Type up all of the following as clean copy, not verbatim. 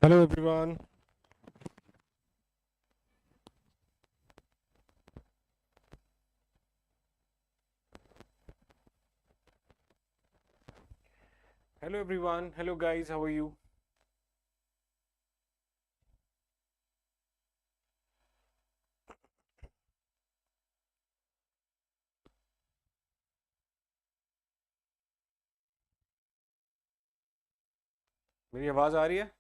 Hello everyone. Hello everyone. Hello guys. How are you? मेरी आवाज आ रही है?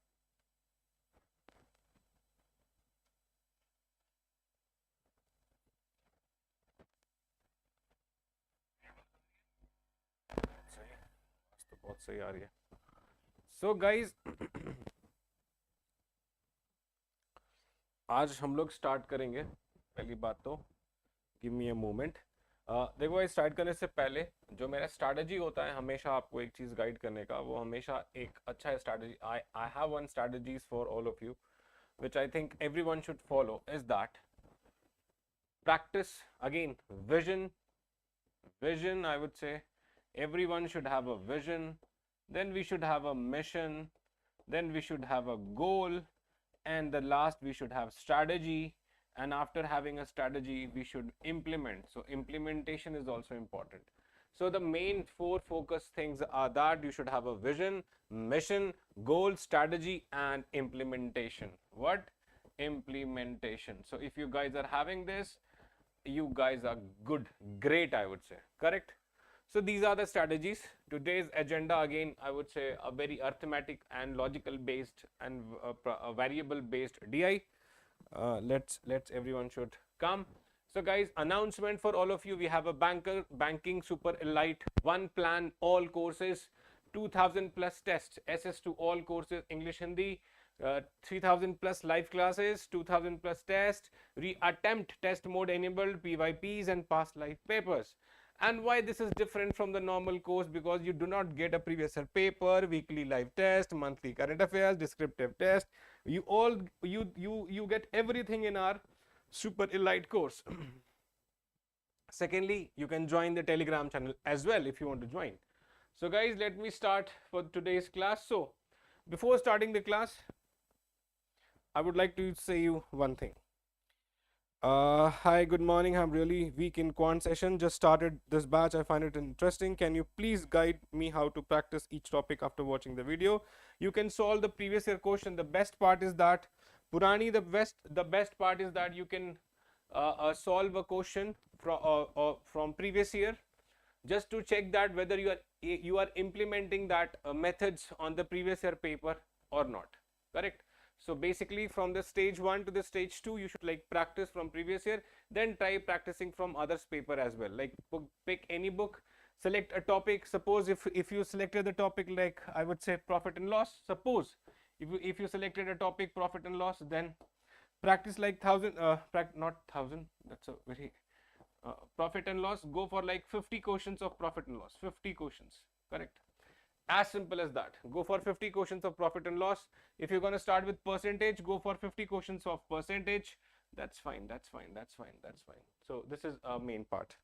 सही, आवाज तो बहुत सही आ रही है. So guys, आज हम लोग स्टार्ट करेंगे. पहली बात तो गिव मी अ मोमेंट. देखो भाई, स्टार्ट करने से पहले जो मेरा स्ट्रैटेजी होता है हमेशा आपको एक चीज गाइड करने का, वो हमेशा एक अच्छा strategy. I have one strategies for all of you which I think everyone should follow is that practice again vision. I would say everyone should have a vision, then we should have a mission, then we should have a goal, and the last we should have strategy, and after having a strategy we should implement. So implementation is also important. So the main four focus things are that you should have a vision, mission, goal, strategy, and implementation. What? Implementation. So if you guys are having this, you guys are good, great, I would say. Correct? So these are the strategies. Today's agenda, again, I would say a very arithmetic and logical based and a variable based DI. Let's everyone should come. So guys, announcement for all of you. We have a banking super elite one plan all courses, 2000 plus tests, SS to all courses, English, Hindi, 3000 plus live classes, 2000 plus tests, attempt test mode enabled, PYPs and past live papers. And why this is different from the normal course? Because you do not get a previous year paper, weekly live test, monthly current affairs, descriptive test. You get everything in our super elite course. Secondly, you can join the Telegram channel as well if you want to join. So guys, let me start for today's class. So before starting the class, I would like to say you one thing. Hi, good morning. I'm really weak in quant session. Just started this batch. I find it interesting. Can you please guide me how to practice each topic after watching the video? You can solve the previous year question. The best part is that Purani, the best part is that you can solve a question from previous year just to check that whether you are implementing that methods on the previous year paper or not. Correct? So basically from the stage 1 to the stage 2 you should like practice from previous year, then try practicing from others paper as well. Like pick any book, select a topic. Suppose if you selected the topic like I would say profit and loss, suppose if you selected a topic profit and loss, then practice like 1000 not 1000, that's a very profit and loss, go for like 50 questions of profit and loss, 50 questions. Correct? As simple as that. Go for 50 questions of profit and loss. If you're going to start with percentage, go for 50 questions of percentage. That's fine, that's fine, that's fine, that's fine. So this is a main part.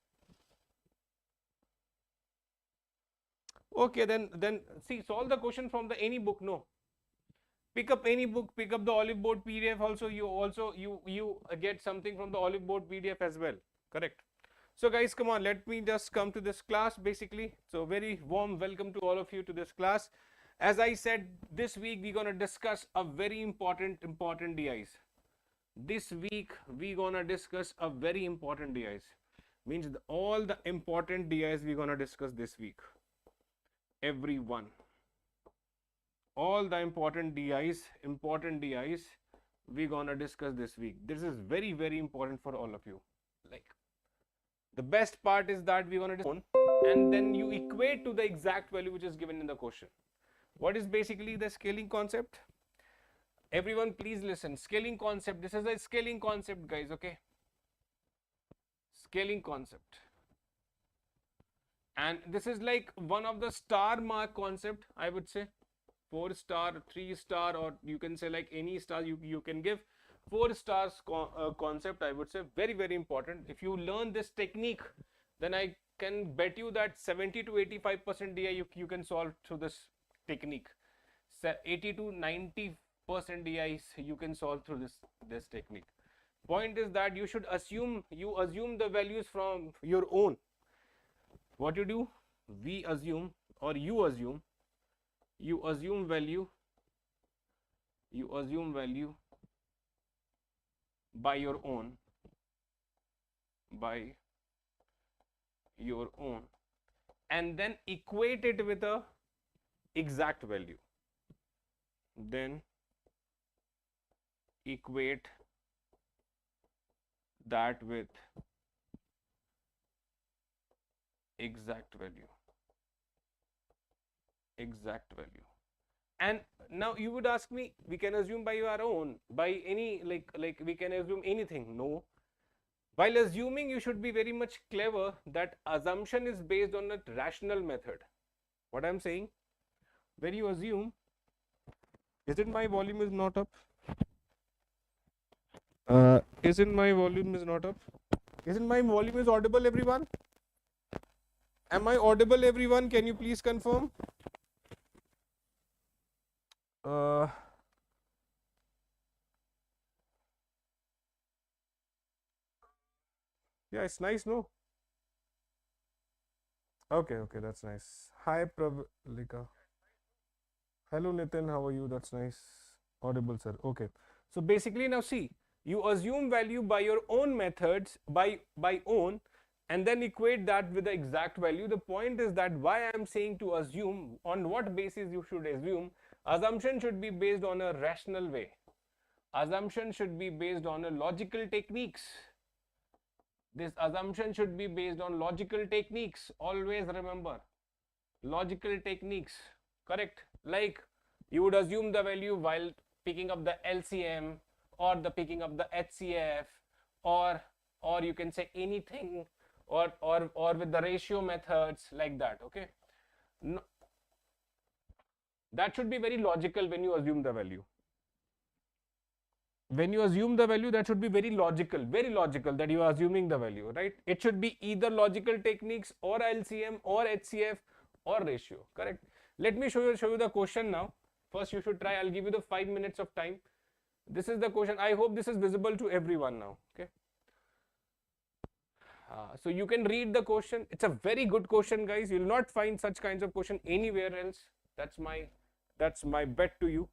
Okay, then see, solve the question from the any book. No, pick up any book, pick up the Oliveboard PDF. Also you get something from the Oliveboard PDF as well. Correct? So guys, come on, let me just come to this class basically. So very warm welcome to all of you to this class. As I said, this week we're going to discuss a very important DIs. This week we're going to discuss a very important DIs. Means all the important DIs we're going to discuss this week. Everyone. All the important DIs we're going to discuss this week. This is very important for all of you. Like, the best part is that we're going to and then you equate to the exact value which is given in the question. What is basically the scaling concept? Everyone please listen. Scaling concept. This is a scaling concept, guys. Okay. Scaling concept. And this is like one of the star mark concept, I would say. 4-star, 3-star, or you can say like any star you can give. 4 stars concept, I would say, very important. If you learn this technique, then I can bet you that 70 to 85% DI you can solve through this technique. 80 to 90 percent DI you can solve through this technique. Point is that you should assume the values from your own. What you do? We assume, or you assume value, by your own, by your own, and then equate it with a exact value. Then equate that with exact value. And now you would ask me, we can assume by our own, by any, like we can assume anything. No. While assuming, you should be very much clever that assumption is based on a rational method. What I'm saying, when you assume, isn't my volume is not up? Isn't my volume is not up? Isn't my volume is audible, everyone? Am I audible, everyone? Can you please confirm? Yeah, it's nice, no? Okay, that's nice. Hi, Pravalika. Hello, Nitin. How are you? That's nice. Audible, sir. Okay. So basically, now see, you assume value by your own methods, by own, and then equate that with the exact value. The point is that why I am saying to assume, on what basis you should assume. Assumption should be based on a rational way. Assumption should be based on a logical techniques. This assumption should be based on logical techniques. Always remember, logical techniques, correct? Like you would assume the value while picking up the LCM, or the picking up the HCF, or you can say anything, or with the ratio methods, like that. Okay, no, that should be very logical when you assume the value. When you assume the value, that should be very logical that you are assuming the value, right? It should be either logical techniques, or LCM, or HCF, or ratio, correct? Let me show you the question now. First you should try. I'll give you the 5 minutes of time. This is the question. I hope this is visible to everyone now. Okay, so you can read the question. It's a very good question, guys. You'll not find such kinds of question anywhere else. That's my bet to you.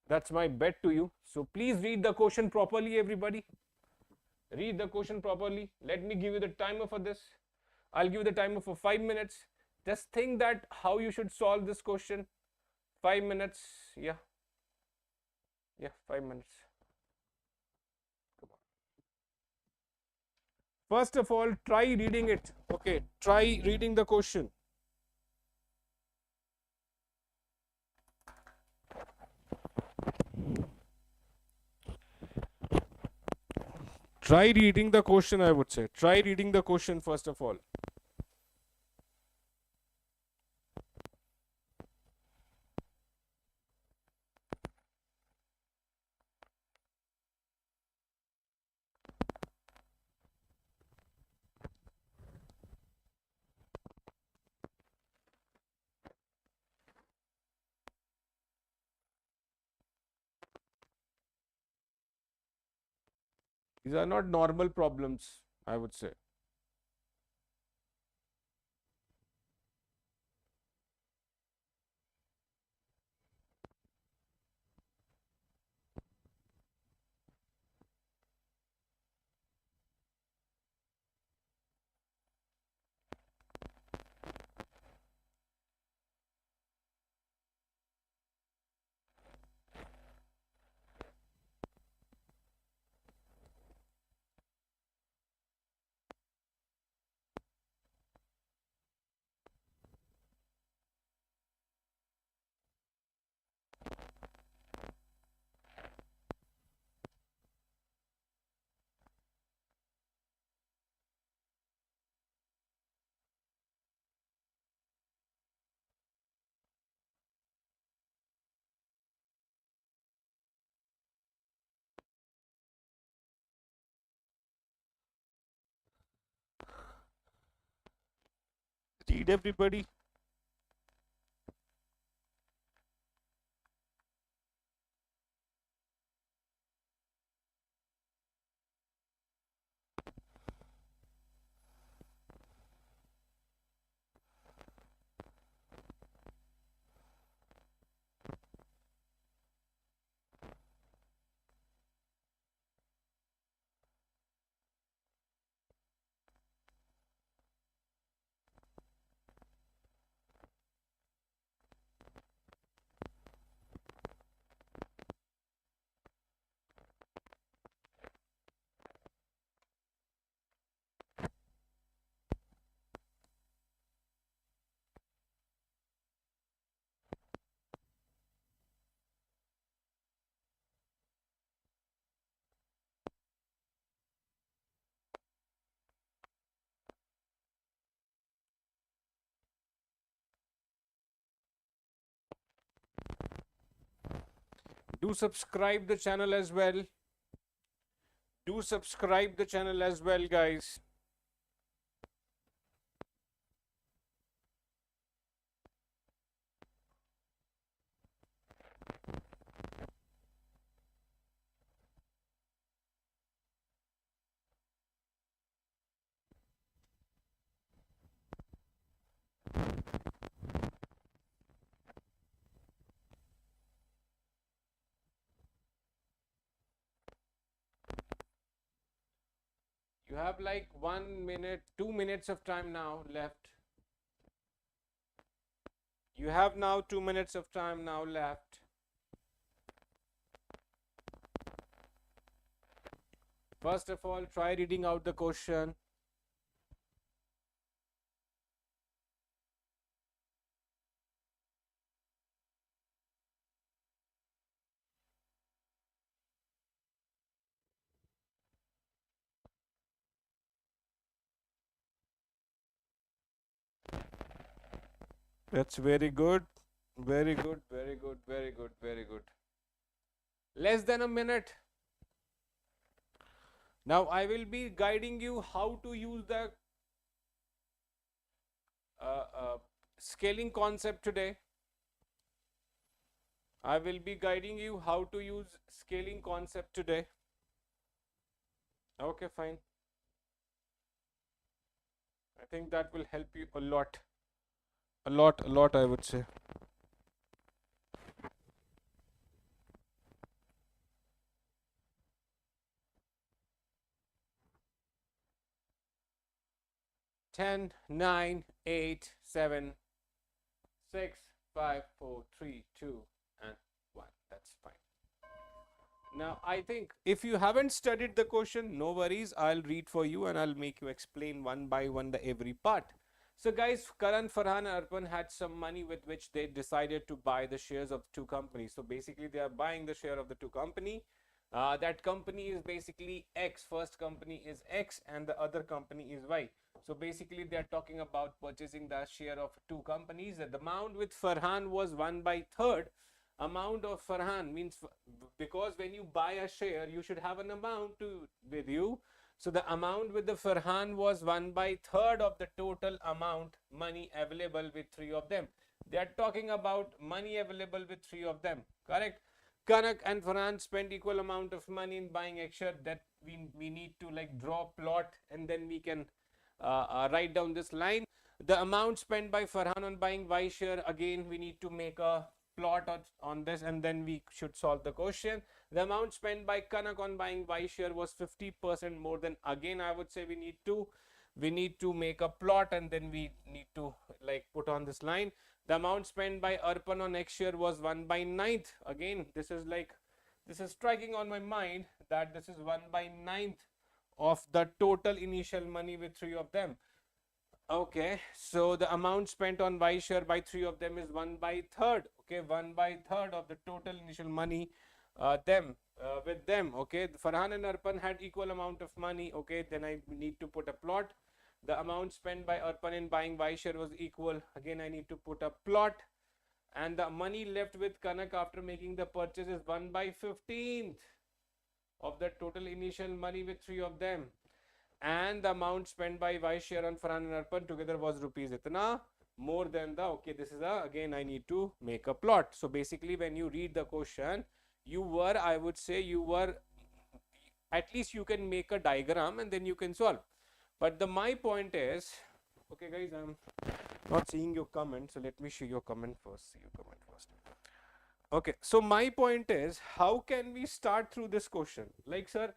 That's my bet to you. So please read the question properly, everybody. Read the question properly. Let me give you the timer for this. I'll give you the timer for 5 minutes. Just think that how you should solve this question. 5 minutes. Yeah, 5 minutes. First of all, try reading it. Okay, try reading the question. Try reading the question, I would say. Try reading the question first of all. These are not normal problems, I would say. Read, everybody. Do subscribe the channel as well. Do subscribe the channel as well, guys. You have like 1 minute, 2 minutes of time now left. You have now 2 minutes of time now left. First of all, try reading out the question. That's very good. Very good, very good, very good, very good. Less than a minute. Now I will be guiding you how to use the scaling concept today. I will be guiding you how to use scaling concept today. Okay, fine. I think that will help you a lot. A lot, I would say. Ten, 9, 8, 7, 6, 5, 4, 3, 2, and 1. That's fine. Now, I think if you haven't studied the question, no worries. I'll read for you and I'll make you explain one by one the every part. So guys, Karan, Farhan and Arpan had some money with which they decided to buy the shares of two companies. So basically they are buying the share of the two company. That company is basically X. First company is X and the other company is Y. So basically they are talking about purchasing the share of two companies. The amount with Farhan was 1/3. Amount of Farhan means, because when you buy a share, you should have an amount with you. So the amount with the Farhan was 1/3 of the total amount money available with three of them. They are talking about money available with three of them. Correct? Kanak and Farhan spent equal amount of money in buying X share. That we need to like draw plot and then we can write down this line. The amount spent by Farhan on buying Y share, again we need to make a plot on this and then we should solve the question. The amount spent by Kanak on buying Y share was 50% more than, again I would say we need to make a plot and then we need to like put on this line. The amount spent by Arpan on X share was 1/9. Again, this is striking on my mind that this is 1/9 of the total initial money with three of them. Okay, so the amount spent on Y share by three of them is 1/3. Okay, 1/3 of the total initial money with them. Okay, Farhan and Arpan had equal amount of money. Okay, then I need to put a plot. The amount spent by Arpan in buying Y share was equal. Again, I need to put a plot. And the money left with Kanak after making the purchase is 1/15 of the total initial money with three of them. And the amount spent by Y share on Farhan and Arpan together was rupees itna. more than the, okay, this is a, again I need to make a plot. So basically when you read the question, you were, I would say you were, at least you can make a diagram and then you can solve. But the my point is, okay guys, I'm not seeing your comment, so let me see your comment first. See your comment first. Okay, so my point is, how can we start through this question? Like, sir,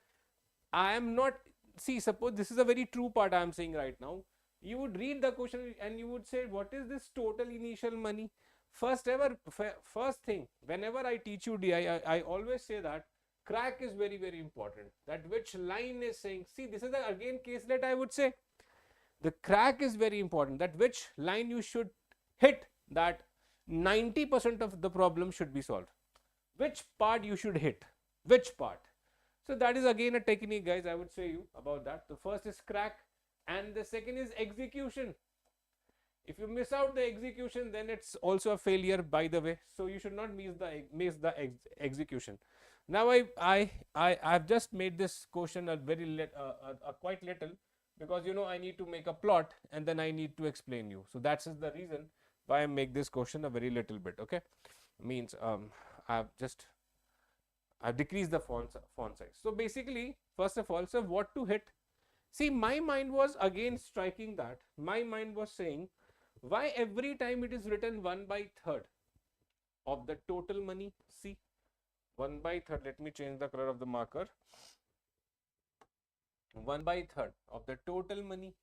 I am not, see, suppose this is a very true part I am saying right now. You would read the question and you would say, what is this total initial money? First thing, whenever I teach you DI, I always say that crack is very, very important. That which line is saying, see, this is a, again caselet, I would say. The crack is very important, that which line you should hit, that 90% of the problem should be solved. Which part you should hit, which part. So that is again a technique, guys, I would say you about that. The first is crack and the second is execution. If you miss out the execution, then it's also a failure, by the way. So you should not miss the execution. Now I've just made this question a very quite little, because you know I need to make a plot and then I need to explain you. So that's the reason why I make this question a very little bit. Okay, means I've decreased the font size. So basically, first of all, so what to hit? See, my mind was again striking that. My mind was saying, why every time it is written 1/3 of the total money? See, 1/3. Let me change the color of the marker. 1/3 of the total money.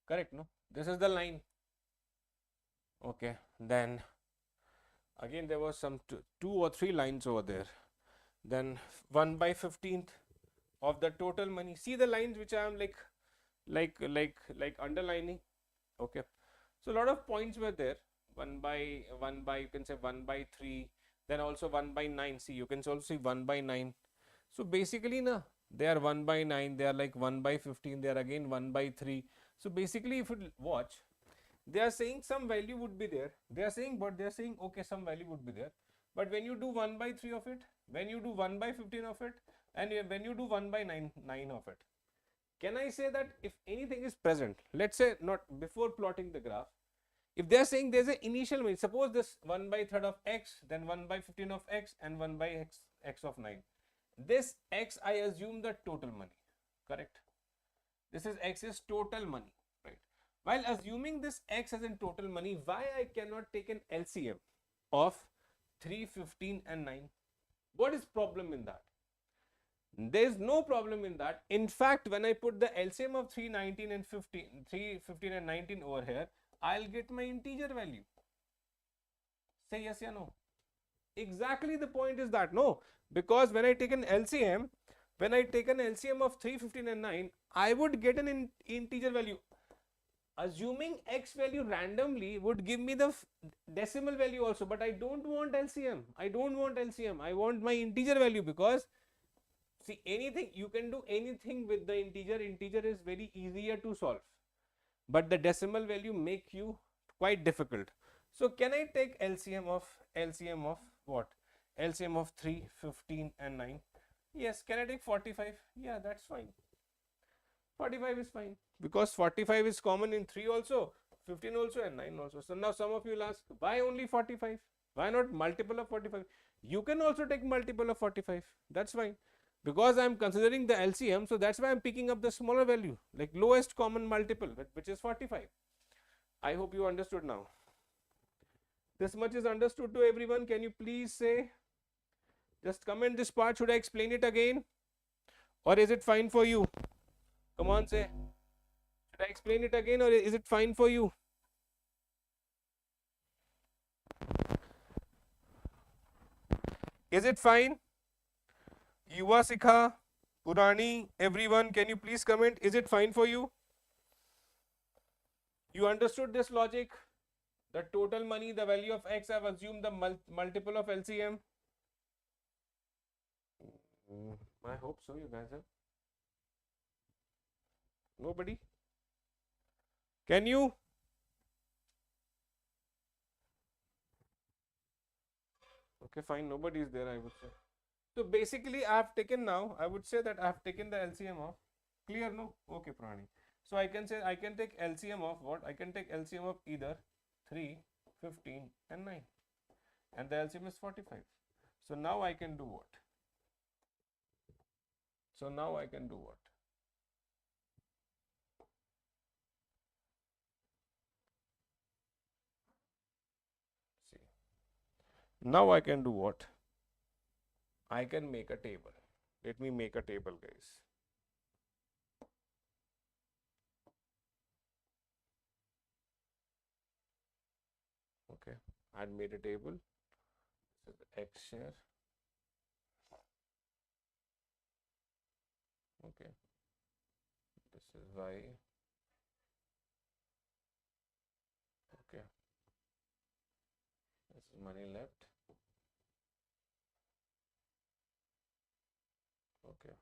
Correct, no? This is the line. Okay, then again there was some two or three lines over there. Then 1/15th of the total money. See the lines which I am like underlining. Okay, so a lot of points were there. 1/1 you can say 1/3. Then also 1/9. See, you can also see 1/9. So basically, na, they are 1/9. They are like 1/15. They are again 1/3. So basically, if you watch, they are saying some value would be there. They are saying, but they are saying, okay, some value would be there. But when you do 1/3 of it, when you do 1/15 of it, and when you do 1/9 of it, can I say that if anything is present, let's say not before plotting the graph, if they are saying there's an initial value, suppose this 1/3 of x, then 1/15 of x, and 1/x of 9. This x, I assume the total money, correct? This is x is total money, right? While assuming this x as in total money, why I cannot take an LCM of 3, 15 and 9? What is problem in that? There is no problem in that. In fact, when I put the LCM of 3, 19 and 15, 3, 15 and 19 over here, I'll get my integer value. Say yes or no. Exactly the point is that, no, because when I take an LCM, when I take an LCM of 3, 15 and 9, I would get an integer value. Assuming x value randomly would give me the decimal value also, but I don't want LCM. I don't want LCM. I want my integer value, because see, anything, you can do anything with the integer. Integer is very easier to solve, but the decimal value make you quite difficult. So can I take LCM of what? LCM of 3, 15 and 9. Yes. Can I take 45? Yeah, that's fine. 45 is fine, because 45 is common in 3 also, 15 also and 9 also. So now some of you will ask, why only 45? Why not multiple of 45? You can also take multiple of 45. That's fine. Because I am considering the LCM, so that's why I am picking up the smaller value, like lowest common multiple, which is 45. I hope you understood now. This much is understood to everyone. Can you please say, just comment this part, should I explain it again, or is it fine for you? Come on, say, should I explain it again, or is it fine for you? Is it fine? Yuva Sikha, Purani, everyone, can you please comment? Is it fine for you? You understood this logic? The total money, the value of x, I've assumed the multiple of LCM. I hope so, you guys have. Nobody? Can you? Okay, fine, nobody is there, I would say. So basically I have taken now, I would say that I have taken the LCM of, clear, no? Okay, Prani. So I can say I can take LCM of what? I can take LCM of either 3, 15 and 9, and the LCM is 45. So now I can do what? So now I can do what? See. Now I can do what? I can make a table. Let me make a table, guys. Okay, I made a table. So the X share. Okay, this is Y. Okay, this is money left. Okay,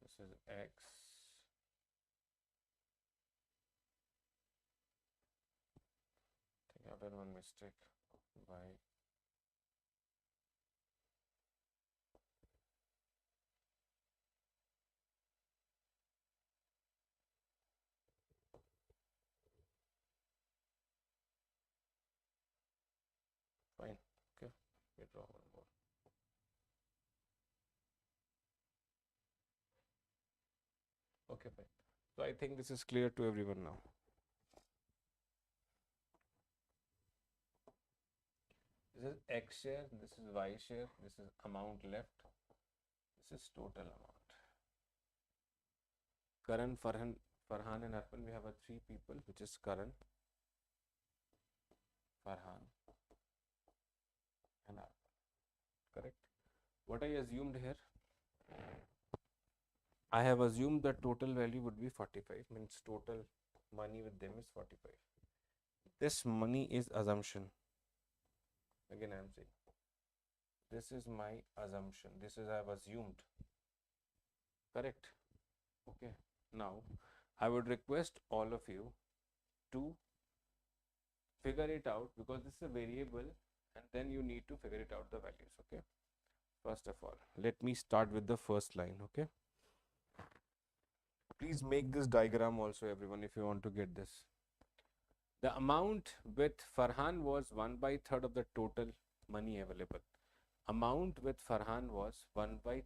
this is X. I think I've done one mistake. Y. Fine. Okay, we draw one more. Okay, fine. So I think this is clear to everyone now. This is X share, this is Y share, this is amount left, this is total amount. Karan, Farhan and Arpan, we have a 3 people, which is Karan, Farhan and Arpan. Correct? What I assumed here? I have assumed that total value would be 45, means total money with them is 45. This money is assumption. Again, I am saying this is my assumption. This is I have assumed. Correct? Okay. Now, I would request all of you to figure it out, because this is a variable and then you need to figure it out the values. Okay. First of all, let me start with the first line. Okay. Please make this diagram also, everyone, if you want to get this. The amount with Farhan was 1/3 of the total money available. Amount with Farhan was 1/3.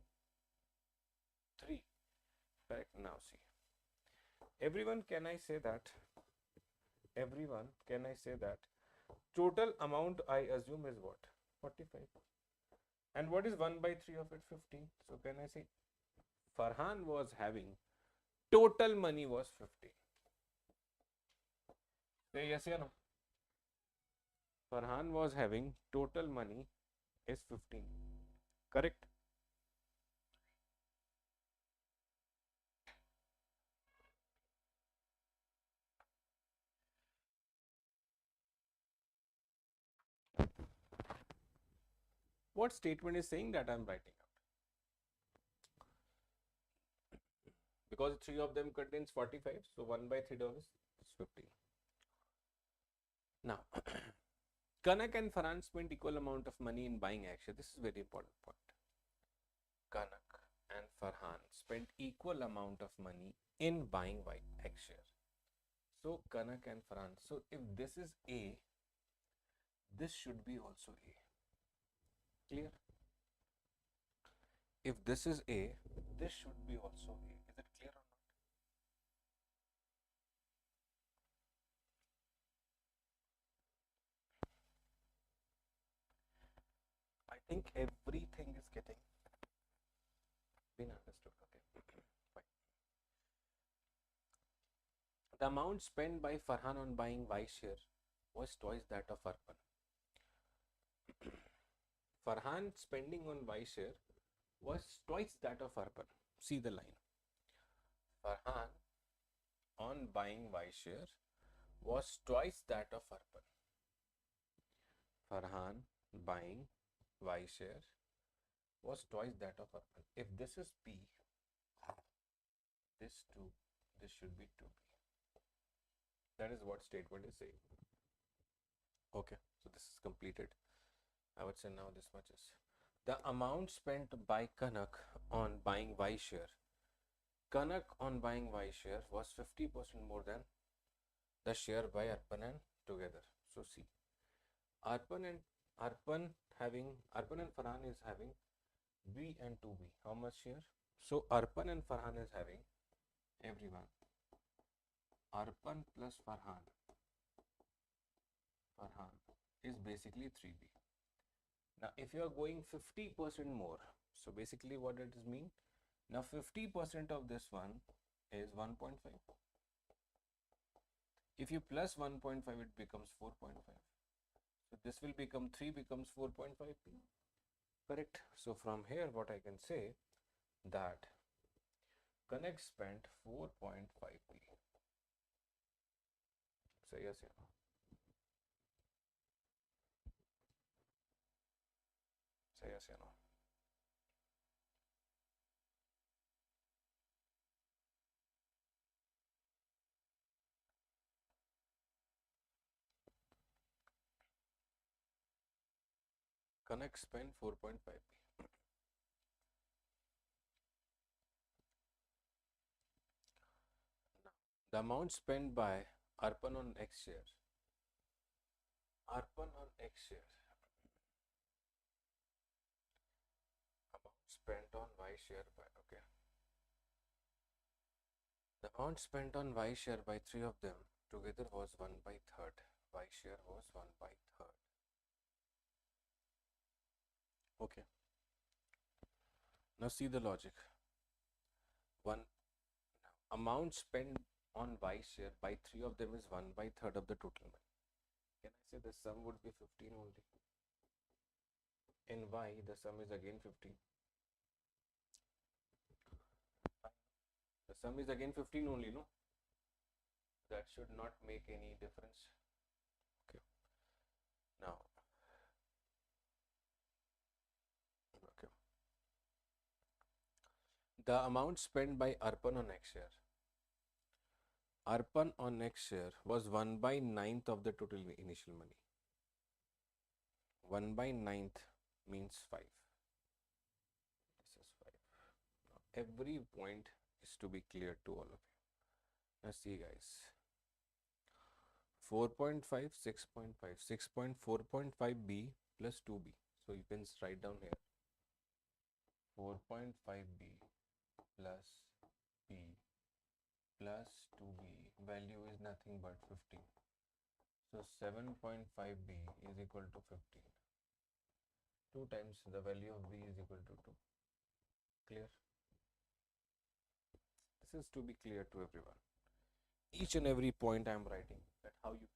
Correct? Now see. Everyone, can I say that? Everyone, can I say that? Total amount I assume is what? 45. And what is 1/3 of it? 15. So can I say Farhan was having total money was 50. Say yes or no? Farhan was having total money is 15. Correct? What statement is saying that I am writing out? Because 3 of them contains 45, so 1/3 of is 15. Now, Kanak and Farhan spent equal amount of money in buying action. This is very important point. Kanak and Farhan spent equal amount of money in buying X share. So Kanak and Farhan. So if this is A, this should be also A. Clear? If this is A, this should be also A. Is it clear or not? I think everything is getting been understood. Okay. Fine. The amount spent by Farhan on buying Y share was twice that of Arpan. Farhan spending on Y share was twice that of Arpan. See the line. Farhan on buying Y share was twice that of Arpan. Farhan buying Y share was twice that of Arpan. If this is P, this 2, this should be 2P. That is what statement is saying. Okay, so this is completed. I would say now this much is the amount spent by Kanak on buying Y share Kanak on buying Y share was 50% more than the share by Arpan and together. So see, Arpan and Farhan is having B and 2B. How much share? So Arpan and Farhan is having, everyone, Arpan plus Farhan is basically 3B. Now if you are going 50% more, so basically what does it mean? Now 50% of this one is 1.5. If you plus 1.5, it becomes 4.5. So this will become 3 becomes 4.5p. Correct. So from here what I can say that Connect spent 4.5p. Say yes or no. Say yes or no. Connect spent 4.5p. The amount spent by Arpan on X share. Arpan on X share. Amount spent on Y share by, okay. The amount spent on Y share by 3 of them together was 1 by third. Y share was 1 by third. Okay. Now see the logic. One amount spent on Y share by 3 of them is 1 by third of the total money. Can I say the sum would be 15 only? In Y, the sum is again 15. The sum is again 15 only, no? That should not make any difference. Okay. Now, okay. The amount spent by Arpan on X share. Arpan on X share was 1 by 9th of the total initial money. 1 by 9th means 5. This is 5. Now, every point is to be clear to all of you. Now see guys. 4.5, 6.5, 6.4.5b plus 2b. So you can write down here 4.5b plus b plus 2b, value is nothing but 15. So 7.5b is equal to 15. 2 times the value of b is equal to 2. Clear? This is to be clear to everyone. Each and every point I am writing, that how you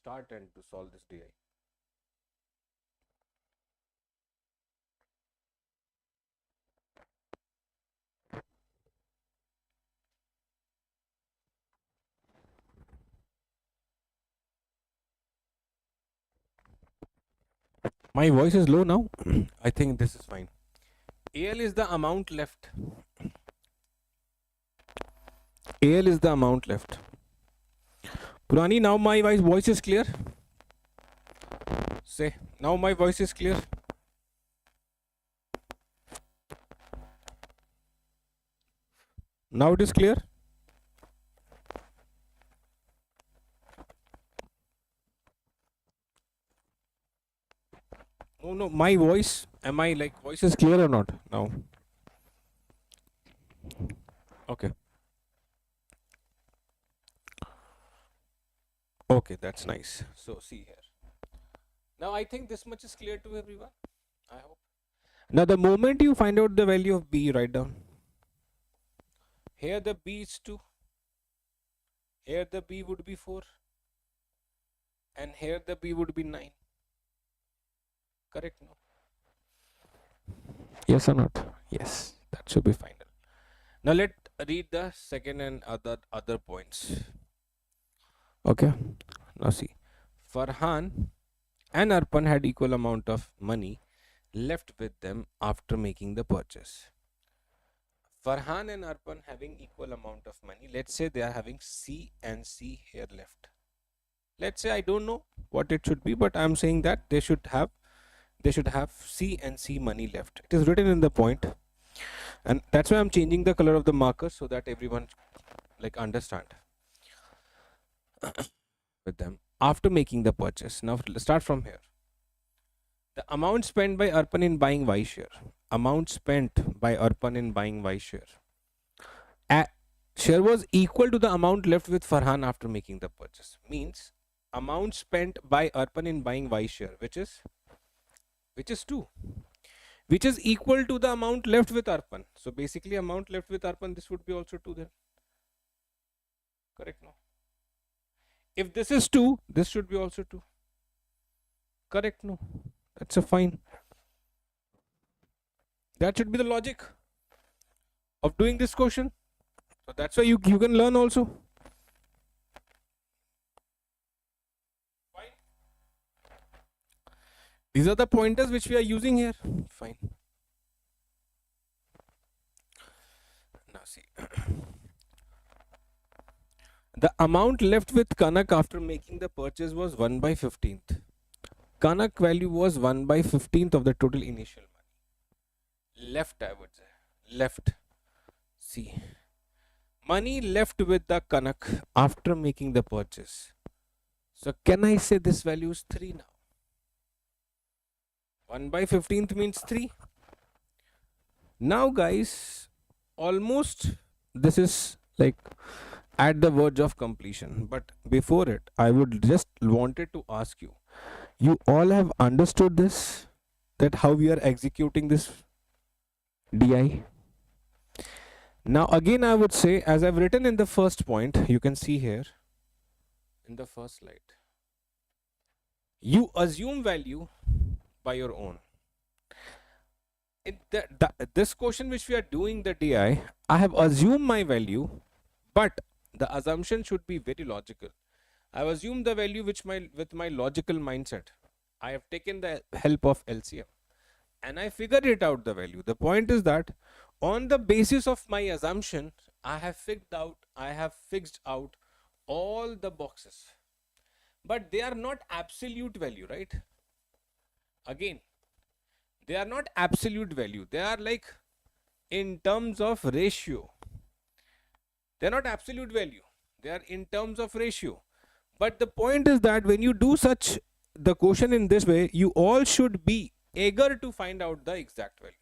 start and to solve this DI. My voice is low now. I think this is fine. AL is the amount left. AL is the amount left. Purani, now my voice is clear. Say, now my voice is clear. Now it is clear. Oh no, my voice, am I like voice is clear or not now? Okay. Okay, that's nice. So see here. Now I think this much is clear to everyone. I hope. Now the moment you find out the value of B, write down. Here the B is 2. Here the B would be 4. And here the B would be 9. Correct? No? Yes or not? Yes, that should be final. Now let's read the second and other points. Okay. Now see. Farhan and Arpan had equal amount of money left with them after making the purchase. Farhan and Arpan having equal amount of money. Let's say they are having C and C here left. Let's say I don't know what it should be, but I'm saying that they should have C and C money left. It is written in the point. And that's why I'm changing the color of the marker so that everyone like understand with them after making the purchase. Now let's start from here. The amount spent by Arpan in buying Y share. Amount spent by Arpan in buying Y share. Share was equal to the amount left with Farhan after making the purchase. Means amount spent by Arpan in buying Y share, which is 2, which is equal to the amount left with Arpan. So basically amount left with Arpan, this would be also 2 then. Correct? No. If this is 2, this should be also 2. Correct? No. That's a fine. That should be the logic of doing this question. So that's why you can learn also. Fine. These are the pointers which we are using here. Fine. Now see. The amount left with Kanak after making the purchase was 1 by 15th. Kanak value was 1 by 15th of the total initial money. Left, I would say. Left. See. Money left with the Kanak after making the purchase. So can I say this value is 3 now? 1 by 15th means 3. Now guys, almost this is like at the verge of completion. But before it, I would just wanted to ask you, you all have understood this, that how we are executing this DI? Now again I would say, as I've written in the first point, you can see here in the first slide, you assume value by your own. In this question which we are doing the DI, I have assumed my value, but the assumption should be very logical. I have assumed the value with my logical mindset. I have taken the help of LCM and I figured it out the value. The point is that on the basis of my assumption, I have fixed out all the boxes, but they are not absolute value, right? Again, they are not absolute value. They are like in terms of ratio. They are not absolute value. They are in terms of ratio. But the point is that when you do such the question in this way, you all should be eager to find out the exact value.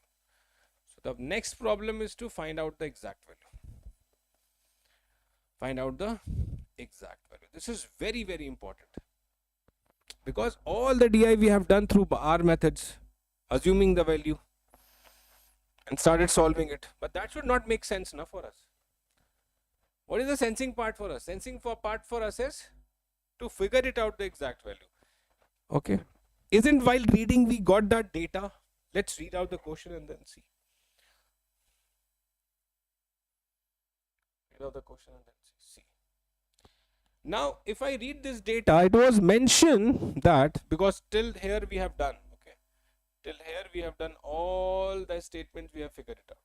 So the next problem is to find out the exact value. Find out the exact value. This is very, very important, because all the DI we have done through our methods, assuming the value and started solving it. But that should not make sense now for us. What is the sensing part for us? Sensing part for us is to figure it out the exact value. Okay. Isn't while reading we got that data? Let's read out the question and then see. Read out the question and then see. Now, if I read this data, it was mentioned that, because till here we have done, okay, till here we have done all the statements, we have figured it out.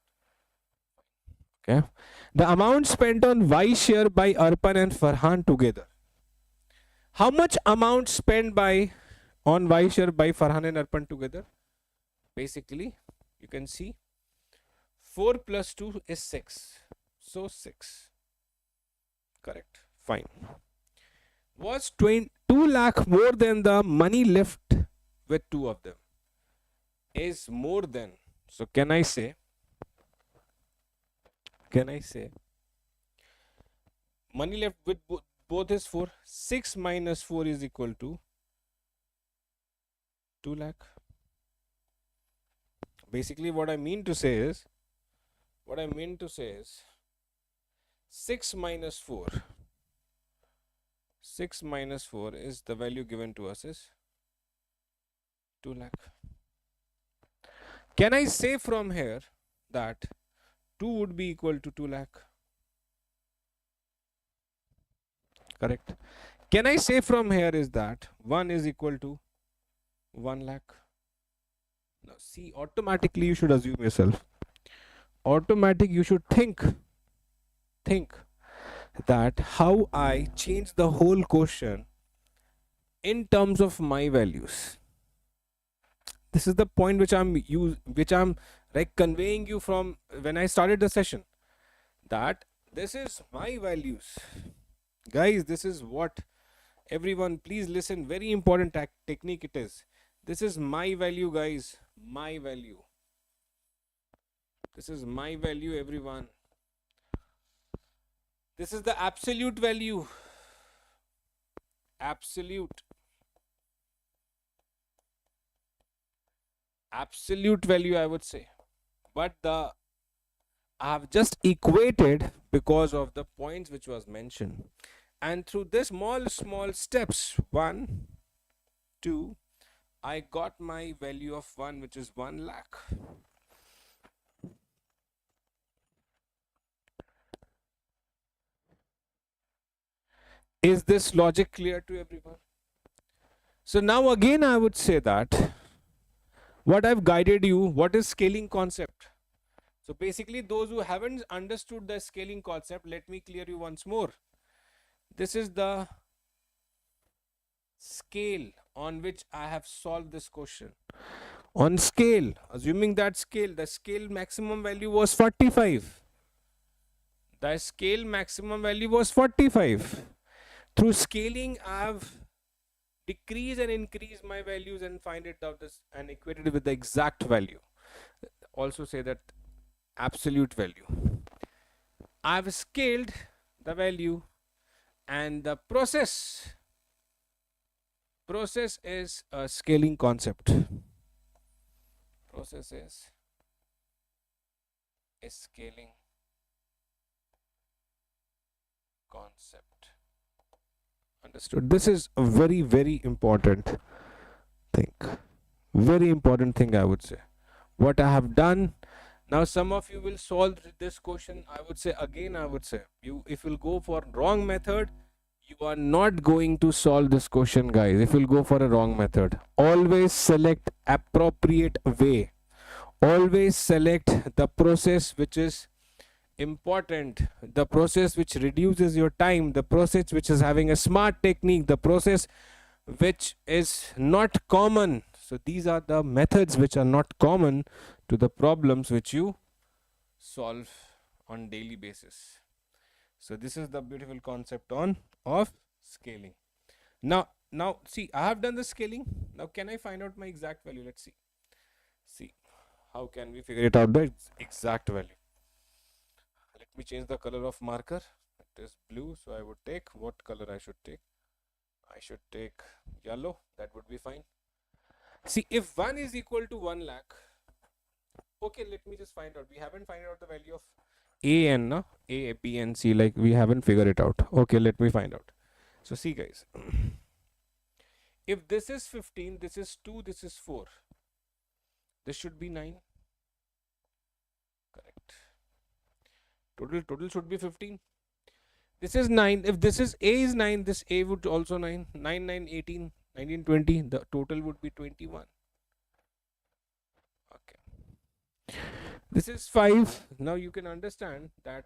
Okay, the amount spent on Y share by Arpan and Farhan together. How much amount spent on Y share by Farhan and Arpan together? Basically, you can see 4 plus 2 is 6. So 6. Correct. Fine. Was 2 lakh more than the money left with 2 of them? Is more than. So can I say money left with both is 4. 6 minus 4 is equal to 2 lakh. Basically what I mean to say is 6 minus 4 is the value given to us is 2 lakh. Can I say from here that 2 would be equal to 2 lakh? Correct. Can I say from here is that 1 is equal to 1 lakh? Now see, automatically you should assume yourself. You should think that how I change the whole question in terms of my values. This is the point which I'm like conveying you from when I started the session that this is my values. Guys, this is what everyone, please listen, very important technique it is. This is my value, guys. My value. This is my value, everyone. This is the absolute value. Absolute. Absolute value, I would say. But the I have just equated because of the points which was mentioned. And through this small steps, 1, 2, I got my value of 1, which is 1 lakh. Is this logic clear to everyone? So now again I would say that what I've guided you, what is scaling concept? So basically those who haven't understood the scaling concept, let me clear you once more. This is the scale on which I have solved this question. On scale, assuming that scale, the scale maximum value was 45. The scale maximum value was 45. Through scaling, I have decreased and increased my values and find it out this and equated it with the exact value. Also say that absolute value. I have scaled the value and the process is a scaling concept. Process is a scaling concept. Understood? This is a very important thing. Very important thing, I would say. What I have done. Now some of you will solve this question. I would say again, you, if you'll go for wrong method, you are not going to solve this question, guys. If you'll go for a wrong method, always select appropriate way. Always select the process which is important, the process which reduces your time, the process which is having a smart technique, the process which is not common. So these are the methods which are not common to the problems which you solve on daily basis. So this is the beautiful concept of scaling. Now see, I have done the scaling. Now can I find out my exact value? Let's see how can we figure it out, the exact value. Let me change the color of marker. It is blue, so I would take, what color I should take? I should take yellow. That would be fine. See, if 1 is equal to 1 lakh, okay, let me just find out. We haven't found out the value of A and no? A, B and C, like we haven't figured it out. Okay, let me find out. So see guys, if this is 15, this is 2, this is 4. This should be 9. Correct. Total should be 15. This is 9. If this is A is 9, this A would also 9. 9, 9, 18, 19, 20. The total would be 21. Okay. This is 5. Now you can understand that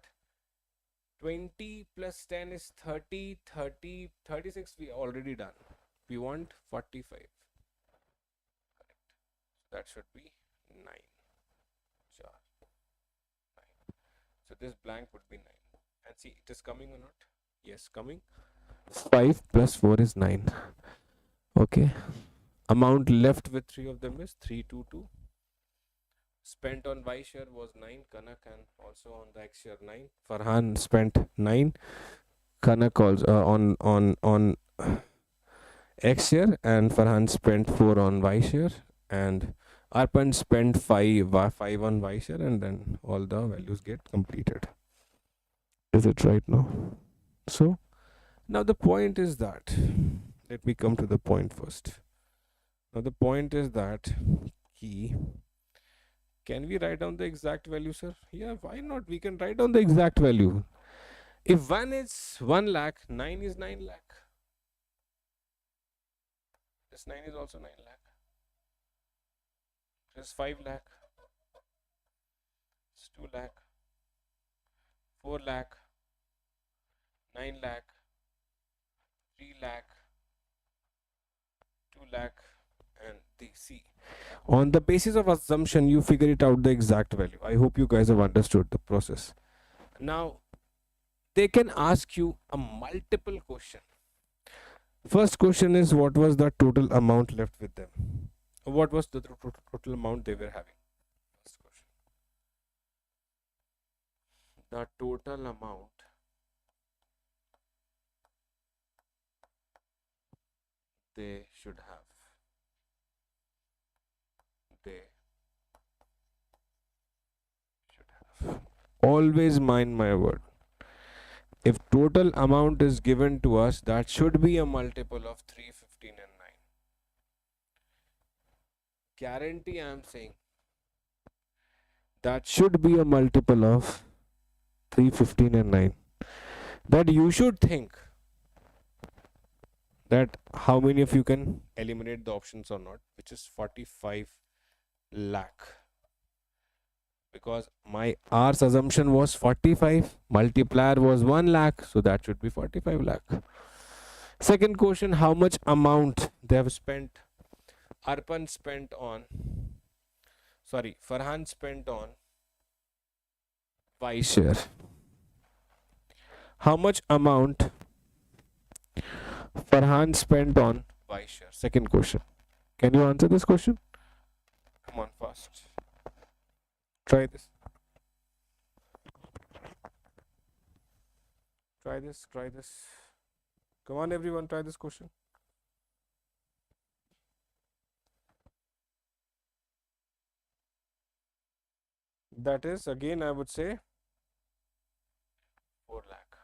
20 plus 10 is 30, 30, 36 we already done. We want 45. Correct. That should be 9. 9. So this blank would be 9. And see, it is coming or not? Yes, coming. 5 plus 4 is 9. Okay. Amount left with 3 of them is 322. Spent on Y share was 9. Kanak and also on the X share 9. Farhan spent 9. Kanak also on X share, and Farhan spent 4 on Y share, and Arpan spent 5 on Y share, and then all the values get completed. Is it right now? So now the point is that, let me come to the point first. Now the point is that can we write down the exact value, sir? Yeah, why not? We can write down the exact value. If 1 is 1 lakh, 9 is 9 lakh. This 9 is also 9 lakh. This 5 lakh. It's 2 lakh. 4 lakh. 9 lakh. 3 lakh. 2 lakh. And See, on the basis of assumption, you figure it out the exact value. I hope you guys have understood the process. Now, they can ask you a multiple question. First question is, what was the total amount left with them? What was the total amount they were having? First question. The total amount they should have. They should have. Always mind my word. If total amount is given to us, that should be a multiple of 3, 15 and 9. Guarantee I am saying. That should be a multiple of 3, 15 and 9. That you should think that how many of you can eliminate the options or not, which is 45 lakh. Because my R's assumption was 45, multiplier was 1 lakh, so that should be 45 lakh. Second question, how much amount they have spent? Farhan spent on Y share. How much amount Farhan spent on Y share? Second question. Can you answer this question? Come on, fast. Try this. Try this. Come on, everyone, try this question. That is, again, I would say 4 lakh.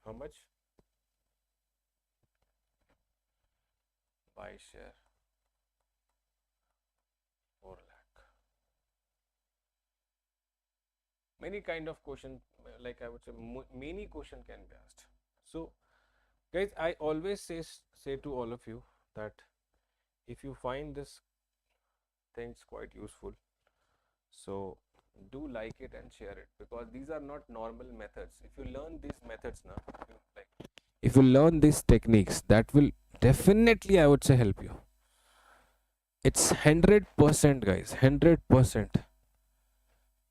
How much? Y share 4 lakh. Many kind of question, like I would say, many question can be asked. So, guys, I always say to all of you that if you find this things quite useful, so do like it and share it, because these are not normal methods. If you learn these methods now, if you learn these techniques, that will definitely, I would say, help you. It's 100%, guys, 100%.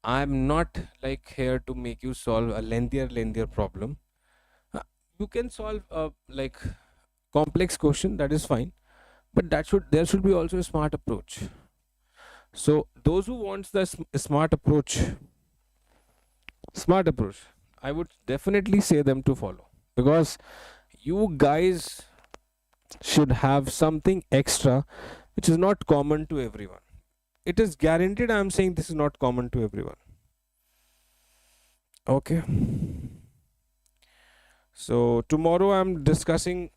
I'm not like here to make you solve a lengthier problem. You can solve a like complex question, that is fine, but there should be also a smart approach. So those who wants the smart approach, I would definitely say them to follow, because you guys should have something extra which is not common to everyone. It is guaranteed, I am saying this is not common to everyone. Okay. So tomorrow I'm discussing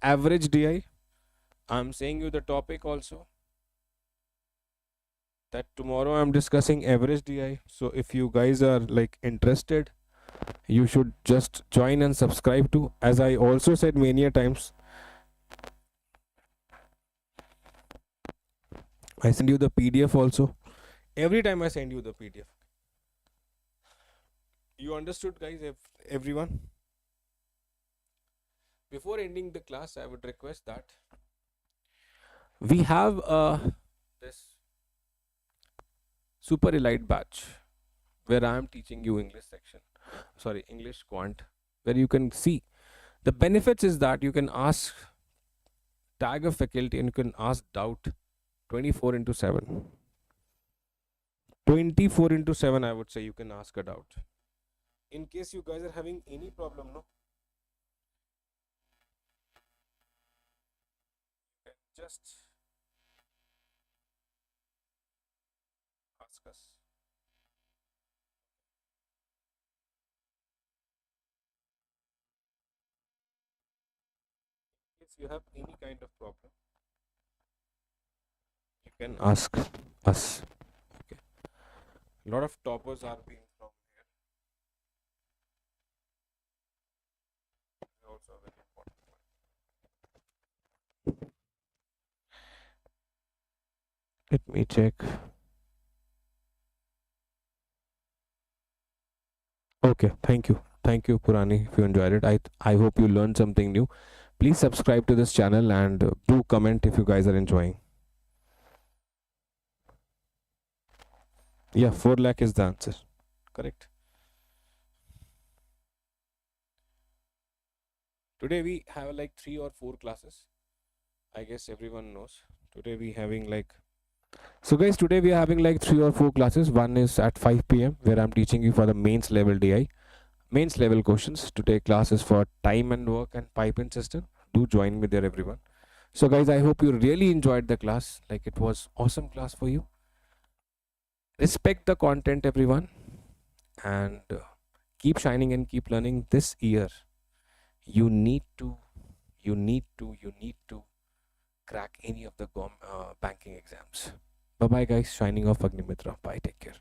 average DI. I'm saying you the topic also, that tomorrow I'm discussing average DI. So if you guys are like interested, you should just join and subscribe to. As I also said many a times, I send you the PDF also. Every time I send you the PDF. You understood, guys? Everyone? Before ending the class, I would request that we have this super elite batch where I am teaching you English Quant, where you can see the benefits is that you can tag a faculty and you can ask doubt 24/7. 24/7, I would say, you can ask a doubt. In case you guys are having any problem, no, just ask us. In case you have any kind of problem, you can ask us. Okay. A lot of toppers are being from here. Also a very important one. Let me check. Okay, thank you, Purani, if you enjoyed it. I hope you learned something new. Please subscribe to this channel and do comment if you guys are enjoying. Yeah, 4 lakh is the answer. Correct. Today we have like 3 or 4 classes. I guess everyone knows. Today we having like, so guys, today we are having like 3 or 4 classes. One is at 5 p.m. where I'm teaching you for the mains level DI, mains level questions. Today class is for time and work and pipeline system. Do join me there, everyone. So guys, I hope you really enjoyed the class. Like, it was awesome class for you. Respect the content, everyone, and keep shining and keep learning. This year you need to crack any of the banking exams. Bye bye guys, signing off, Agnimitra. Bye, take care.